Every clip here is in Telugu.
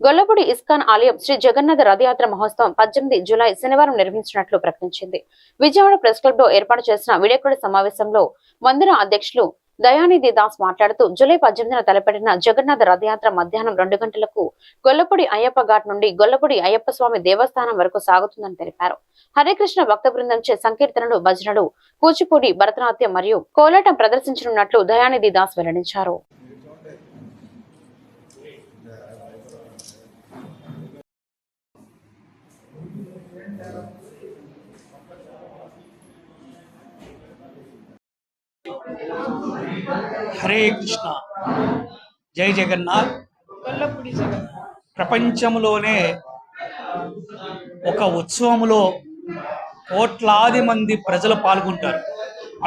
గొల్లపూడి ఇస్కాన్ ఆలయం శ్రీ జగన్నాథ రథయాత్ర మహోత్సవం 18 జూలై శనివారం నిర్వహించినట్లు ప్రకటించింది. విజయవాడ ప్రెస్ క్లబ్ లో ఏర్పాటు చేసిన విలేకరుల సమావేశంలో మందిర అధ్యక్షులు దయానిధి దాస్ మాట్లాడుతూ జూలై 18న తలపెట్టిన జగన్నాథ రథయాత్ర మధ్యాహ్నం 2 గంటలకు గొల్లపూడి అయ్యప్ప ఘాట్ నుండి గొల్లపూడి అయ్యప్ప స్వామి దేవస్థానం వరకు సాగుతుందని తెలిపారు. హరేకృష్ణ భక్త బృందంచే సంకీర్తనలు, భజనలు, కూచిపూడి, భరతనాట్యం మరియు కోలాటం ప్రదర్శించనున్నట్లు దయానిధి దాస్ వెల్లడించారు. హరే కృష్ణ, జై జగన్నాథ్. ప్రపంచంలోనే ఒక ఉత్సవంలో కోట్లాది మంది ప్రజలు పాల్గొంటారు.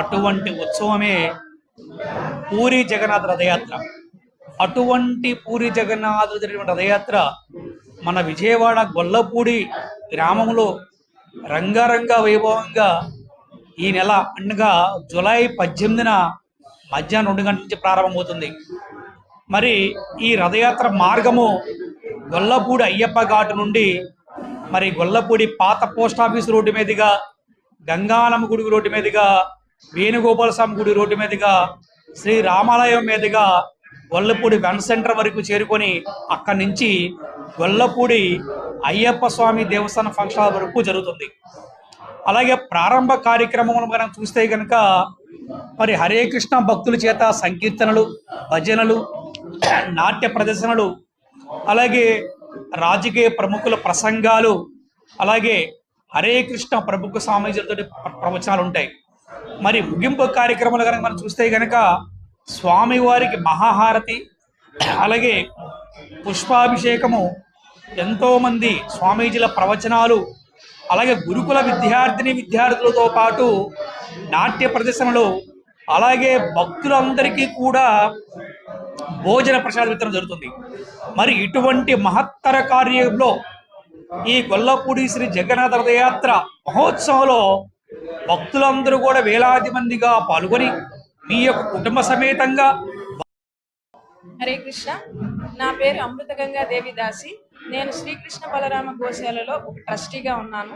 అటువంటి ఉత్సవమే పూరి జగన్నాథ రథయాత్ర. అటువంటి పూరి జగన్నాథ రథయాత్ర మన విజయవాడ గొల్లపూడి గ్రామంలో రంగరంగ వైభవంగా ఈ నెల అనగా జూలై 18న మధ్యాహ్నం 2 గంటల నుంచి ప్రారంభమవుతుంది. మరి ఈ రథయాత్ర మార్గము గొల్లపూడి అయ్యప్ప ఘాటు నుండి మరి గొల్లపూడి పాత పోస్ట్ ఆఫీస్ రోడ్డు మీదుగా, గంగానమ్మ గుడి రోడ్డు మీదుగా, వేణుగోపాల స్వామి గుడి రోడ్డు మీదుగా, శ్రీ రామాలయం మీదుగా గొల్లపూడి వన్ సెంటర్ వరకు చేరుకొని అక్కడి నుంచి గొల్లపూడి అయ్యప్ప స్వామి దేవస్థానం ఫంక్షన్ హాల్ వరకు జరుగుతుంది. అలాగే ప్రారంభ కార్యక్రమంలో మనం చూస్తే కనుక మరి హరే కృష్ణ భక్తుల చేత సంకీర్తనలు, భజనలు, నాట్య ప్రదర్శనలు, అలాగే రాజకీయ ప్రముఖుల ప్రసంగాలు, అలాగే హరే కృష్ణ ప్రముఖ స్వామీజీలతో ప్రవచనాలు ఉంటాయి. మరి ముగింపు కార్యక్రమాలు కనుక మనం చూస్తే కనుక స్వామివారికి మహాహారతి, అలాగే పుష్పాభిషేకము, ఎంతోమంది స్వామీజీల ప్రవచనాలు, అలాగే గురుకుల విద్యార్థులతో పాటు నాట్య ప్రదర్శనలు, అలాగే భక్తులందరికీ కూడా భోజన ప్రసాద వితరణ జరుగుతుంది. మరి ఇటువంటి మహత్తర కార్యంలో ఈ గొల్లపూడి శ్రీ జగన్నాథ రథయాత్ర మహోత్సవంలో భక్తులందరూ కూడా వేలాది మందిగా పాల్గొని మీ యొక్క కుటుంబ సమేతంగా. హరే కృష్ణ, నా పేరు అమృతగంగా దేవిదాసి. నేను శ్రీకృష్ణ బలరామ గోశాలలో ఒక ట్రస్టీగా ఉన్నాను.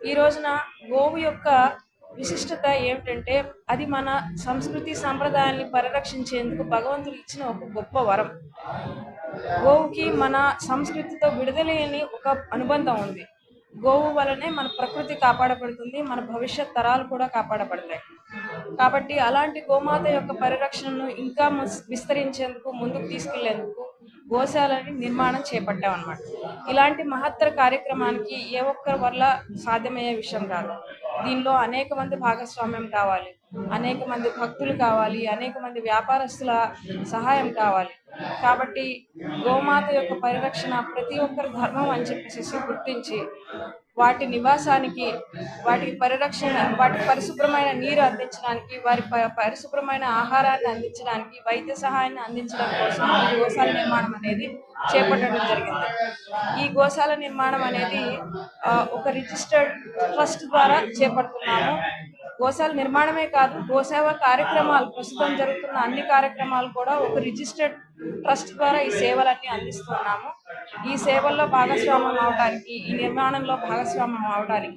ఈ రోజున గోవు యొక్క విశిష్టత ఏమిటంటే అది మన సంస్కృతి సంప్రదాయాల్ని పరిరక్షించేందుకు భగవంతుడు ఇచ్చిన ఒక గొప్ప వరం. గోవుకి మన సంస్కృతితో విడుదలేని ఒక అనుబంధం ఉంది. గోవు వలనే మన ప్రకృతి కాపాడబడుతుంది, మన భవిష్యత్ తరాలు కూడా కాపాడబడతాయి. కాబట్టి అలాంటి గోమాత యొక్క పరిరక్షణను ఇంకా విస్తరించేందుకు, ముందుకు తీసుకెళ్లేందుకు గోశాలని నిర్మాణం చేపట్టామన్నమాట. ఇలాంటి మహత్తర కార్యక్రమానికి ఏ ఒక్కరి వల్ల సాధ్యమయ్యే విషయం కాదు. దీనిలో అనేక మంది భాగస్వామ్యం కావాలి, అనేక మంది భక్తులు కావాలి, అనేక మంది వ్యాపారస్తుల సహాయం కావాలి. కాబట్టి గోమాత యొక్క పరిరక్షణ ప్రతి ఒక్కరి ధర్మం అని చెప్పేసి గుర్తించి వాటి నివాసానికి, వాటికి పరిరక్షణ, వాటికి పరిశుభ్రమైన నీరు అందించడానికి, వారి పరిశుభ్రమైన ఆహారాన్ని అందించడానికి, వైద్య సహాయాన్ని అందించడం కోసం ఈ గోశాల నిర్మాణం అనేది చేపట్టడం జరిగింది. ఈ గోశాల నిర్మాణం అనేది ఒక రిజిస్టర్డ్ ట్రస్ట్ ద్వారా చేపడుతున్నాము. గోశాల నిర్మాణమే కాదు, గోసేవ కార్యక్రమాలు, ప్రస్తుతం జరుగుతున్న అన్ని కార్యక్రమాలు కూడా ఒక రిజిస్టర్డ్ ట్రస్ట్ ద్వారా ఈ సేవలన్నీ అందిస్తున్నాము. ఈ సేవల్లో భాగస్వామ్యం అవడానికి, ఈ నిర్మాణంలో భాగస్వామ్యం అవడానికి